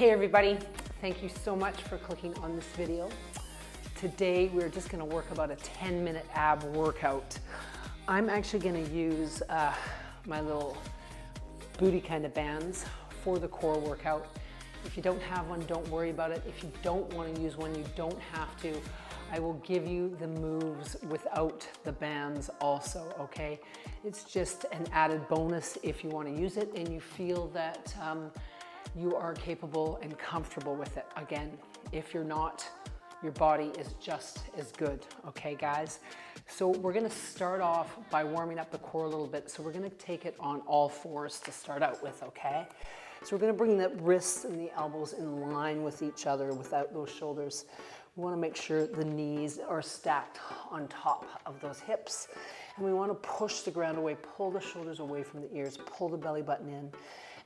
Hey everybody, thank you so much for clicking on this video. Today we're just going to work about a 10-minute ab workout. I'm actually going to use my little booty kind of bands for the core workout. If you don't have one, don't worry about it. If you don't want to use one, you don't have to. I will give you the moves without the bands also, okay? It's just an added bonus if you want to use it and you feel that you are capable and comfortable with it. Again, if you're not, your body is just as good, okay guys? So we're gonna start off by warming up the core a little bit. So we're gonna take it on all fours to start out with, okay? So we're gonna bring the wrists and the elbows in line with each other without those shoulders. We wanna make sure the knees are stacked on top of those hips. And we wanna push the ground away, pull the shoulders away from the ears, pull the belly button in.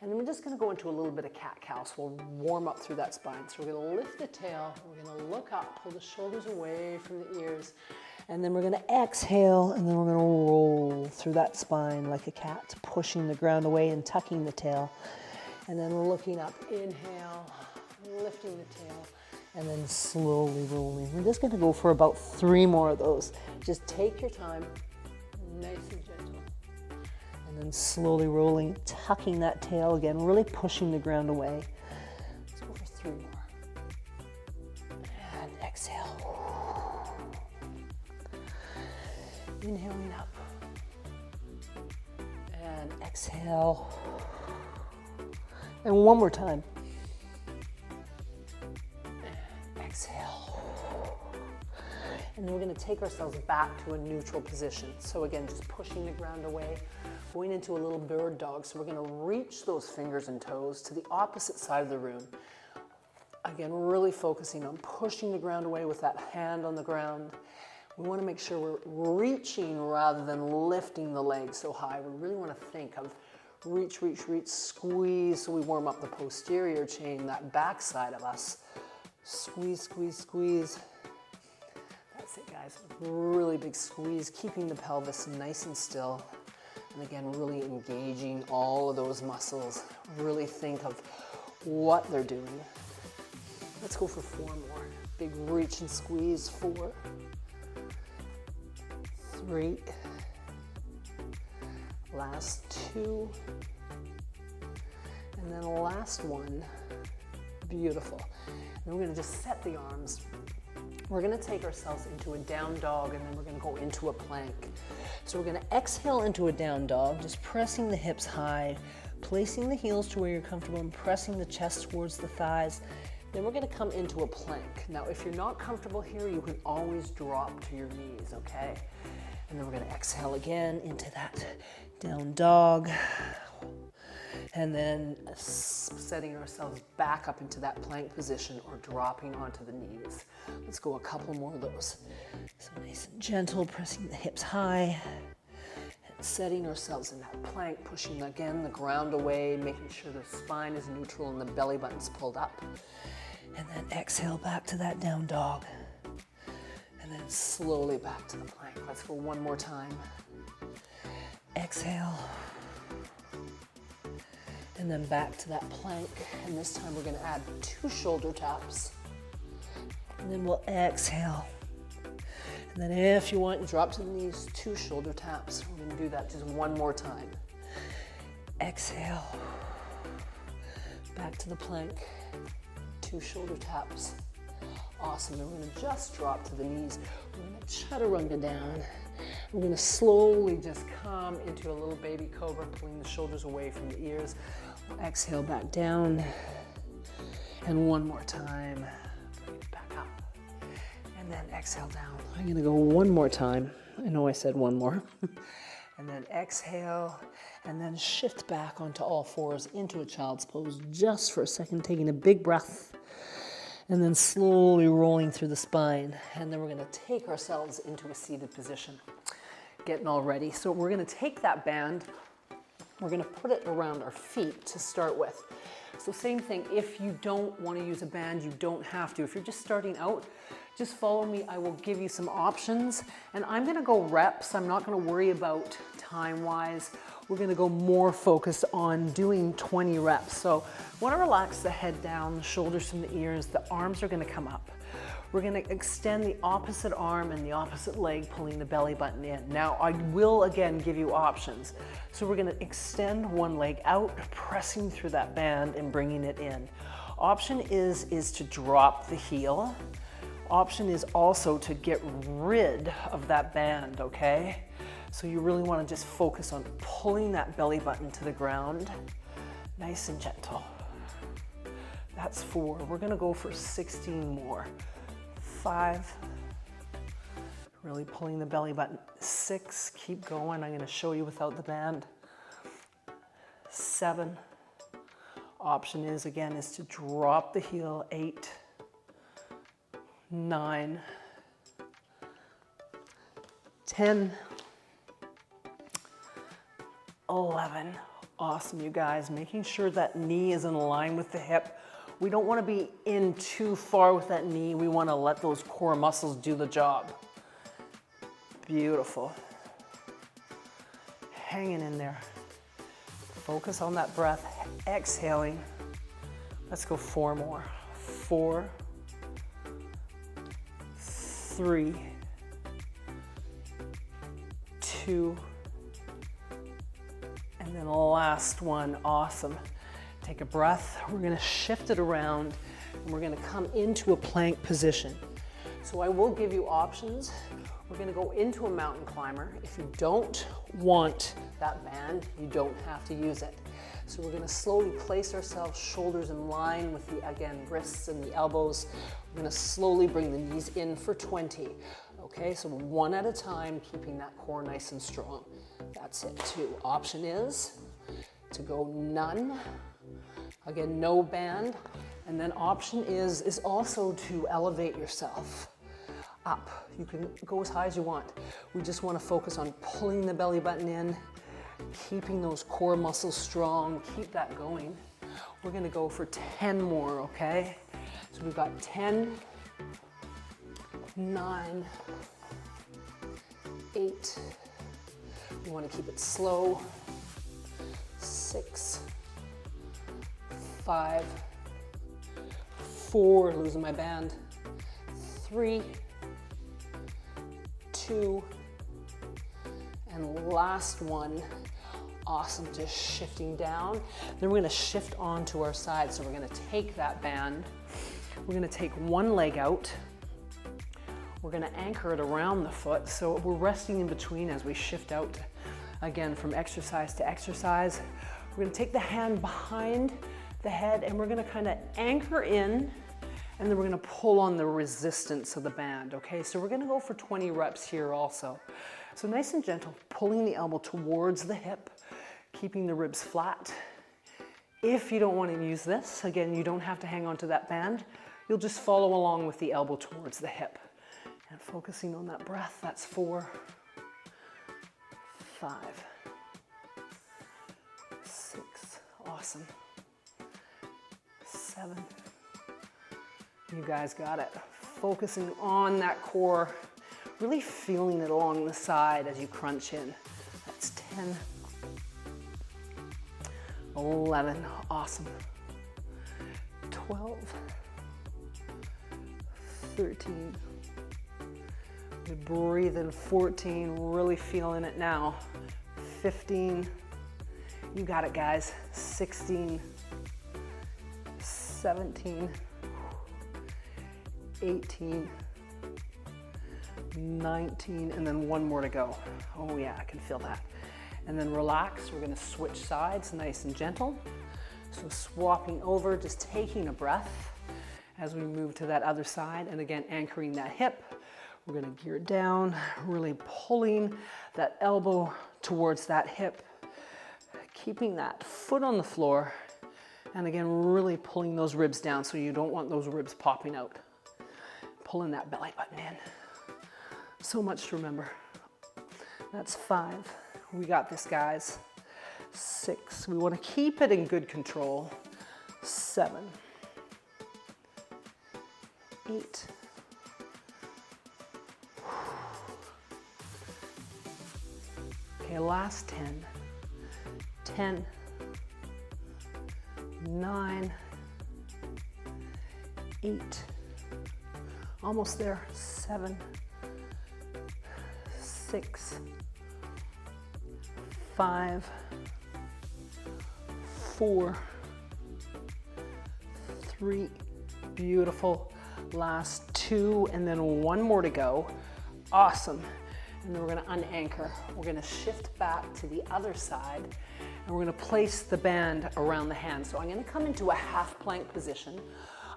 And then we're just gonna go into a little bit of cat-cow, so we'll warm up through that spine. So we're gonna lift the tail, we're gonna look up, pull the shoulders away from the ears, and then we're gonna exhale, and then we're gonna roll through that spine like a cat, pushing the ground away and tucking the tail. And then we're looking up, inhale, lifting the tail, and then slowly rolling. We're just gonna go for about 3 more of those. Just take your time, nice and gentle. And then slowly rolling, tucking that tail again, really pushing the ground away. Let's go for 3 more. And exhale. Inhaling up. And exhale. And one more time. And exhale. And then we're going to take ourselves back to a neutral position. So again, just pushing the ground away, going into a little bird dog. So we're going to reach those fingers and toes to the opposite side of the room. Again, really focusing on pushing the ground away with that hand on the ground. We want to make sure we're reaching rather than lifting the legs so high. We really want to think of reach, reach, reach, squeeze. So we warm up the posterior chain, that back side of us. Squeeze, squeeze, squeeze. That's it, guys. Really big squeeze, keeping the pelvis nice and still. And again, really engaging all of those muscles. Really think of what they're doing. Let's go for 4 more. Big reach and squeeze. 4, 3, last 2, and then last 1. Beautiful. And we're gonna just set the arms. We're gonna take ourselves into a down dog, and then we're gonna go into a plank. So we're gonna exhale into a down dog, just pressing the hips high, placing the heels to where you're comfortable and pressing the chest towards the thighs. Then we're gonna come into a plank. Now, if you're not comfortable here, you can always drop to your knees, okay? And then we're gonna exhale again into that down dog. And then setting ourselves back up into that plank position or dropping onto the knees. Let's go a couple more of those. So nice and gentle, pressing the hips high. And setting ourselves in that plank, pushing again the ground away, making sure the spine is neutral and the belly button's pulled up. And then exhale back to that down dog. And then slowly back to the plank. Let's go one more time. Exhale. And then back to that plank. And this time we're gonna add 2 shoulder taps. And then we'll exhale. And then if you want, drop to the knees, 2 shoulder taps. We're gonna do that just 1 more time. Exhale. Back to the plank, 2 shoulder taps. Awesome, and we're gonna just drop to the knees. We're gonna chaturanga down. We're gonna slowly just come into a little baby cobra, pulling the shoulders away from the ears. We'll exhale back down. And 1 more time, bring it back up. And then exhale down. I'm gonna go 1 more time. I know I said 1 more. And then exhale, and then shift back onto all fours into a child's pose just for a second, taking a big breath. And then slowly rolling through the spine. And then we're gonna take ourselves into a seated position. Getting all ready. So we're gonna take that band, we're gonna put it around our feet to start with. So same thing, if you don't wanna use a band, you don't have to. If you're just starting out, Just follow me, I will give you some options, and I'm gonna go reps. I'm not gonna worry about time-wise. We're gonna go more focused on doing 20 reps. So I wanna relax the head down, the shoulders from the ears, the arms are gonna come up. We're gonna extend the opposite arm and the opposite leg, pulling the belly button in. Now, I will again give you options. So we're gonna extend one leg out, pressing through that band and bringing it in. Option is to drop the heel. Option is also to get rid of that band, okay? So you really wanna just focus on pulling that belly button to the ground, nice and gentle. That's 4. We're gonna go for 16 more. 5, really pulling the belly button. 6, keep going. I'm gonna show you without the band. 7, option is to drop the heel. 8, 9, 10, 11. Awesome, you guys. Making sure that knee is in line with the hip. We don't want to be in too far with that knee. We want to let those core muscles do the job. Beautiful. Hanging in there. Focus on that breath. Exhaling. Let's go 4 more. 4, 3, 2, and then the last one. Awesome. Take a breath. We're gonna shift it around and we're gonna come into a plank position. So I will give you options. We're gonna go into a mountain climber. If you don't want that band, you don't have to use it. So we're gonna slowly place ourselves, shoulders in line with the, again, wrists and the elbows. We're gonna slowly bring the knees in for 20. Okay, so 1 at a time, keeping that core nice and strong. That's it too. Option is to go none. Again, no band. And then option is also to elevate yourself up. You can go as high as you want. We just want to focus on pulling the belly button in, keeping those core muscles strong, keep that going. We're gonna go for 10 more, okay? So we've got 10, 9, 8, we wanna keep it slow, 6, 5, 4, losing my band, 3, 2, and last one. Awesome, just shifting down. Then we're gonna shift onto our side. So we're gonna take that band, we're gonna take one leg out, we're gonna anchor it around the foot. So we're resting in between as we shift out, again, from exercise to exercise. We're gonna take the hand behind the head and we're gonna kind of anchor in, and then we're gonna pull on the resistance of the band, okay? So we're gonna go for 20 reps here also. So nice and gentle, pulling the elbow towards the hip, keeping the ribs flat. If you don't want to use this, again, you don't have to hang on to that band. You'll just follow along with the elbow towards the hip. And focusing on that breath, that's 4, 5, 6, awesome, 7, you guys got it. Focusing on that core, really feeling it along the side as you crunch in. That's 10, 11, awesome, 12, 13, we breathe in 14, really feeling it now, 15, you got it guys, 16, 17, 18, 19, and then one more to go. Oh yeah, I can feel that. And then relax, we're gonna switch sides, nice and gentle. So swapping over, just taking a breath as we move to that other side, and again, anchoring that hip. We're gonna gear down, really pulling that elbow towards that hip, keeping that foot on the floor, and again, really pulling those ribs down so you don't want those ribs popping out. Pulling that belly button in. So much to remember. That's 5. We got this, guys. 6. We want to keep it in good control. 7, 8, Okay, last 10. 10, 9, 8, almost there, 7, 6, 5, 4, 3, beautiful, last 2, and then 1 more to go. Awesome. And then we're going to unanchor. We're going to shift back to the other side, and we're going to place the band around the hand. So I'm going to come into a half plank position.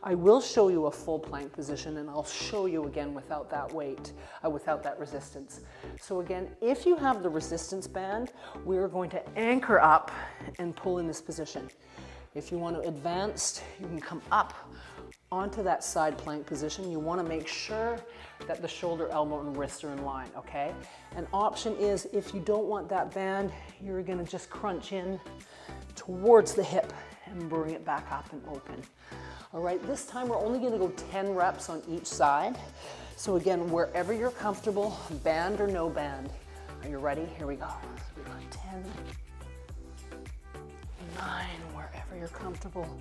I will show you a full plank position, and I'll show you again without that weight, without that resistance. So again, if you have the resistance band, we're going to anchor up and pull in this position. If you want to advance, you can come up onto that side plank position. You want to make sure that the shoulder, elbow, and wrist are in line, okay? An option is, if you don't want that band, you're going to just crunch in towards the hip and bring it back up and open. All right, this time we're only going to go 10 reps on each side. So again, wherever you're comfortable, band or no band. Are you ready? Here we go. So we got 10, 9, wherever you're comfortable,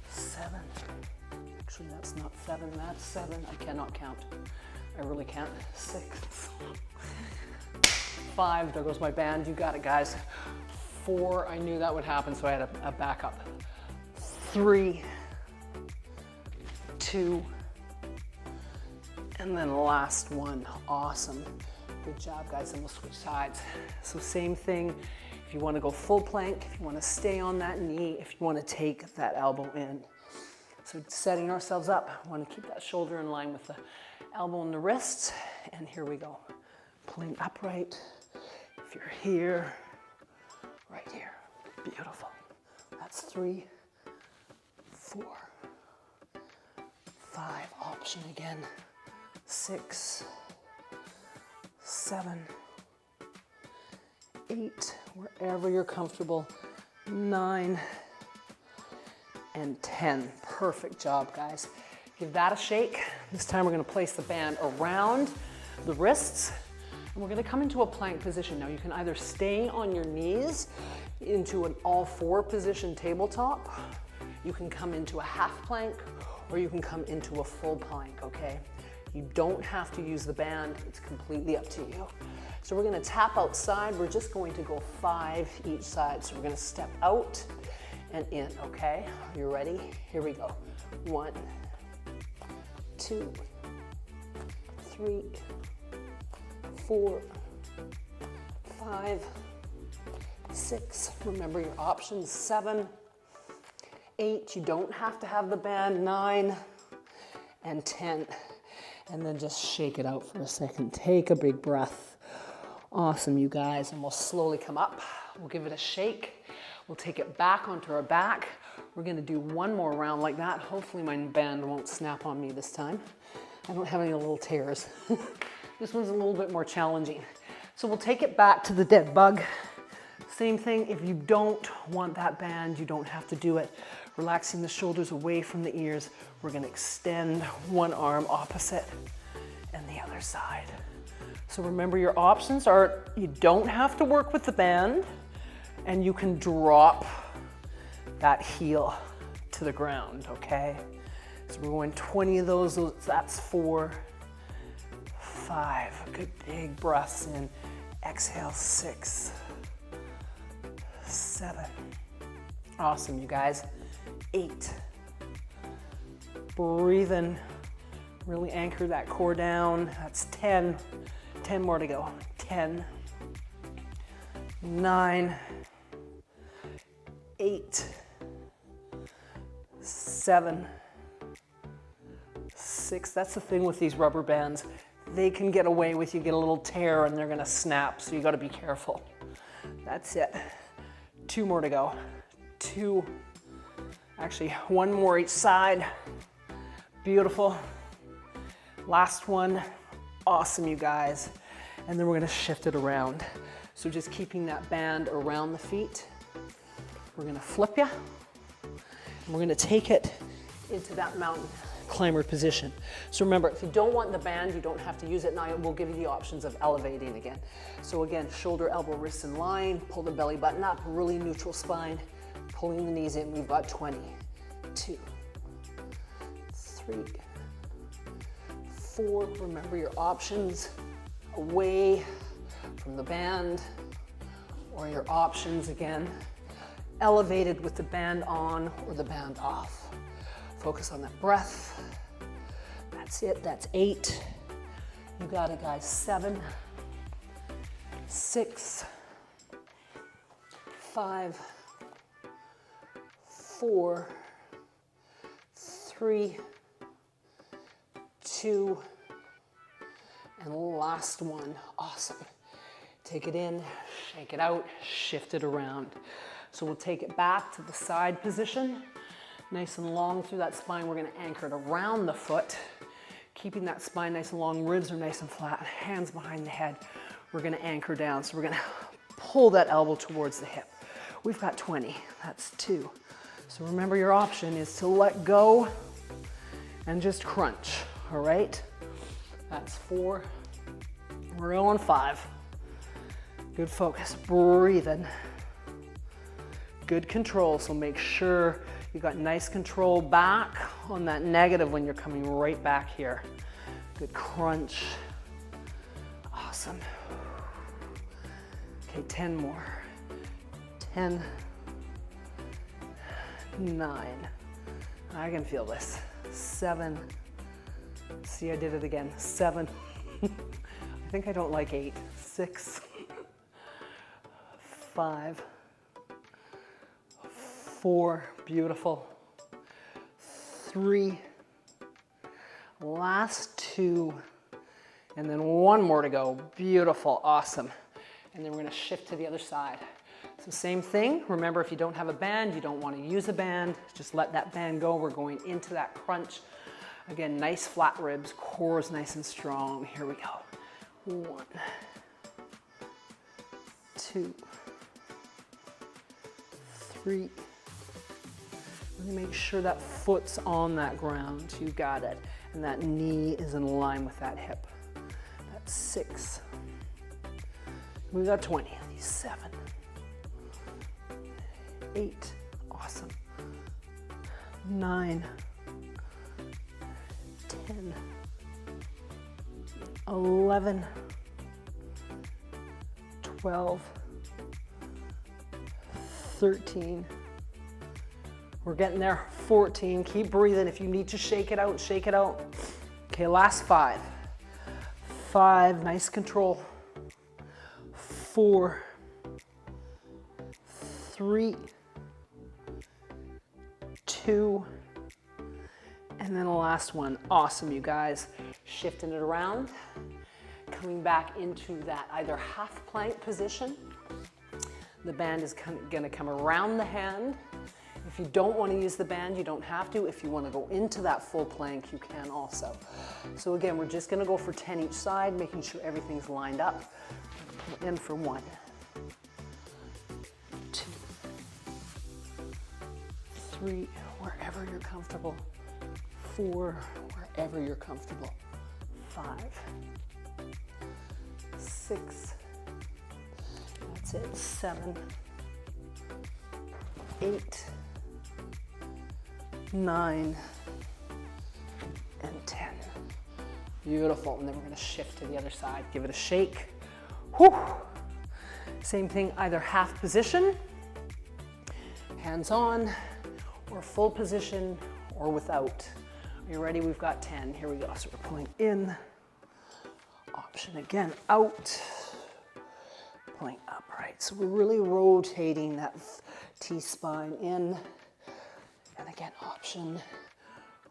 7. Actually, that's not 7, that's 7. I cannot count. I really can't. 6, 5, there goes my band. You got it, guys. 4, I knew that would happen, so I had a backup. 3, 2, and then last one. Awesome. Good job, guys, and we'll switch sides. So same thing, if you want to go full plank, if you want to stay on that knee, if you want to take that elbow in. So setting ourselves up, I want to keep that shoulder in line with the elbow and the wrists, and here we go. Pulling upright. If you're here, right here. Beautiful. That's 3, 4, 5, option again. 6, 7, 8, wherever you're comfortable. 9, and 10. Perfect job, guys. Give that a shake. This time we're going to place the band around the wrists, and we're going to come into a plank position. Now you can either stay on your knees into an all-4 position tabletop, you can come into a half plank, or you can come into a full plank, okay? You don't have to use the band, it's completely up to you. So we're going to tap outside. We're just going to go 5 each side. So we're going to step out and in, okay? Are you ready? Here we go. 1, 2, 3, 4, 5, 6. Remember your options. 7, 8. You don't have to have the band. 9, and 10. And then just shake it out for a second. Take a big breath. Awesome, you guys. And we'll slowly come up. We'll give it a shake. We'll take it back onto our back. We're gonna do 1 more round like that. Hopefully my band won't snap on me this time. I don't have any little tears. This one's a little bit more challenging. So we'll take it back to the dead bug. Same thing, if you don't want that band, you don't have to do it. Relaxing the shoulders away from the ears. We're gonna extend one arm opposite and the other side. So remember, your options are, you don't have to work with the band, and you can drop that heel to the ground, okay? So we're going 20 of those, that's 4, 5, good big breaths in. Exhale, 6, 7. Awesome, you guys. 8. Breathe in, really anchor that core down. That's 10. 10 more to go. 10, 9, 8, 7, 6. That's the thing with these rubber bands. They can get away with you, get a little tear, and they're gonna snap, so you gotta be careful. That's it. 2 more to go. 2, actually 1 more each side. Beautiful. Last one. Awesome, you guys. And then we're gonna shift it around. So just keeping that band around the feet. We're gonna flip you, and we're gonna take it into that mountain climber position. So remember, if you don't want the band, you don't have to use it. Now we'll give you the options of elevating again. So again, shoulder, elbow, wrists in line, pull the belly button up, really neutral spine, pulling the knees in. We've got 20, 2, 3, 4. Remember your options, away from the band, or your options again, elevated with the band on or the band off. Focus on that breath. That's it, that's 8. You got it, guys. 7, 6, 5, 4, 3, 2, and last one. Awesome. Take it in, shake it out, shift it around. So we'll take it back to the side position. Nice and long through that spine. We're gonna anchor it around the foot, keeping that spine nice and long, ribs are nice and flat, hands behind the head. We're gonna anchor down. So we're gonna pull that elbow towards the hip. We've got 20, that's 2. So remember your option is to let go and just crunch, all right? That's 4, we're on 5. Good focus, breathing. Good control, so make sure you got nice control back on that negative when you're coming right back here. Good crunch. Awesome. Okay, 10 more. 10, 9. I can feel this. 7. See, I did it again. 7. I think I don't like 8. 6. 5. 4, beautiful. 3, last 2, and then 1 more to go. Beautiful, awesome. And then we're gonna shift to the other side. So same thing, remember if you don't have a band, you don't wanna use a band, just let that band go. We're going into that crunch. Again, nice flat ribs, core is nice and strong. Here we go. 1, 2, 3, make sure that foot's on that ground. You got it. And that knee is in line with that hip. That's 6. We got 20. 7, 8. Awesome. 9, 10, 11, 12, 13. We're getting there. 14. Keep breathing. If you need to shake it out, shake it out. Okay, last 5. 5, nice control. 4, 3, 2, and then the last one. Awesome, you guys. Shifting it around, coming back into that either half plank position. The band is gonna come around the hand. If you don't want to use the band, you don't have to. If you want to go into that full plank, you can also. So again, we're just going to go for 10 each side, making sure everything's lined up. In for 1, 2, 3, wherever you're comfortable. 4, wherever you're comfortable. 5, 6, that's it. 7, 8, 9, and 10. Beautiful. And then we're going to shift to the other side. Give it a shake. Whew. Same thing, either half position, hands on, or full position, or without. Are you ready? We've got 10. Here we go. So we're pulling in. Option again, out. Pulling up, right? So we're really rotating that T-spine in. And again, option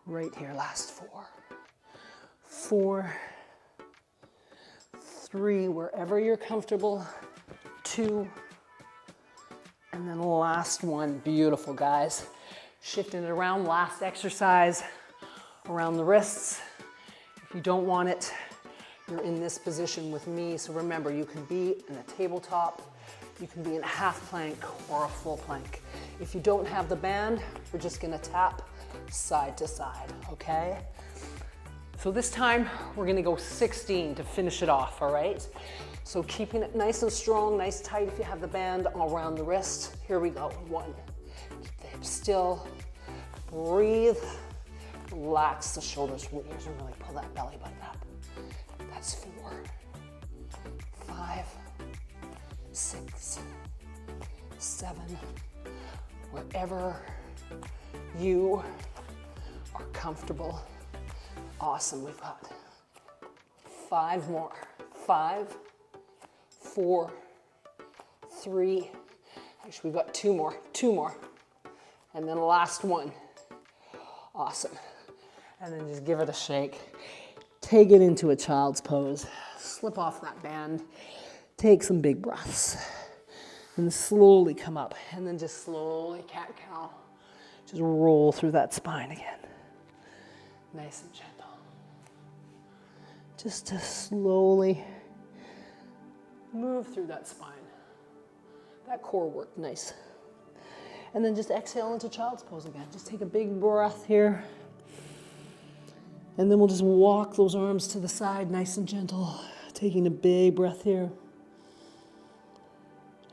right here, last 4. 4, 3, wherever you're comfortable. 2, and then the last one. Beautiful, guys. Shifting it around, last exercise around the wrists. If you don't want it, you're in this position with me. So remember, you can be in a tabletop, you can be in a half plank or a full plank. If you don't have the band, we're just gonna tap side to side, okay? So this time we're gonna go 16 to finish it off, all right? So keeping it nice and strong, nice tight if you have the band all around the wrist. Here we go, 1. Keep the hips still, breathe, relax the shoulders from the ears and really pull that belly button up. That's 4, 5, 6, 7, wherever you are comfortable. Awesome, we've got 5 more. 5, 4, 3, actually we've got 2 more, and then the last one. Awesome. And then just give it a shake. Take it into a child's pose. Slip off that band. Take some big breaths. And slowly come up. And then just slowly cat-cow. Just roll through that spine again. Nice and gentle. Just to slowly move through that spine. That core work, nice. And then just exhale into child's pose again. Just take a big breath here. And then we'll just walk those arms to the side, nice and gentle. Taking a big breath here.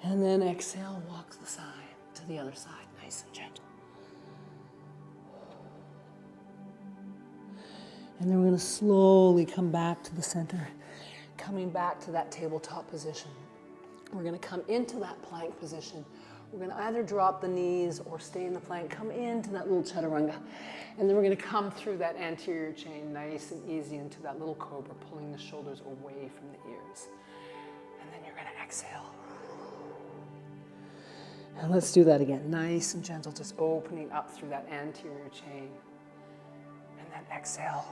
And then exhale, walk the side to the other side, nice and gentle. And then we're going to slowly come back to the center, coming back to that tabletop position. We're going to come into that plank position. We're going to either drop the knees or stay in the plank, come into that little chaturanga. And then we're going to come through that anterior chain nice and easy into that little cobra, pulling the shoulders away from the ears. And then you're going to exhale. And let's do that again, nice and gentle, just opening up through that anterior chain. And then exhale.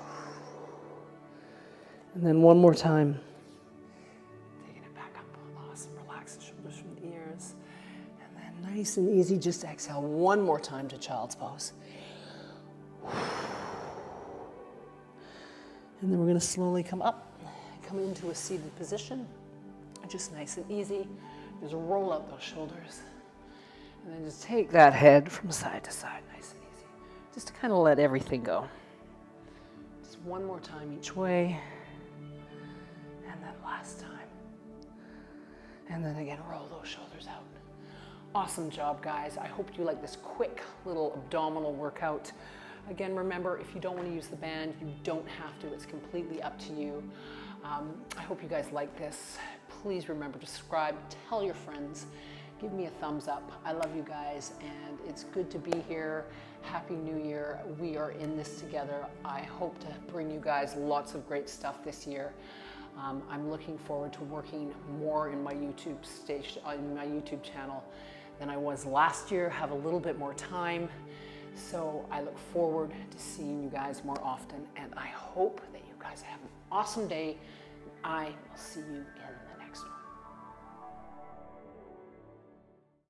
And then one more time. Taking it back up, awesome, relax the shoulders from the ears. And then nice and easy, just exhale one more time to child's pose. And then we're going to slowly come up, come into a seated position. Just nice and easy, just roll out those shoulders. And then just take that head from side to side, nice and easy. Just to kind of let everything go. Just one more time each way. And then last time. And then again, roll those shoulders out. Awesome job, guys. I hope you like this quick little abdominal workout. Again, remember, if you don't want to use the band, you don't have to. It's completely up to you. I hope you guys like this. Please remember to subscribe, tell your friends. Give me a thumbs up. I love you guys, and it's good to be here. Happy New Year. We are in this together. I hope to bring you guys lots of great stuff this year. I'm looking forward to working more in my YouTube station, on my YouTube channel than I was last year. Have a little bit more time. So I look forward to seeing you guys more often, and I hope that you guys have an awesome day. I will see you in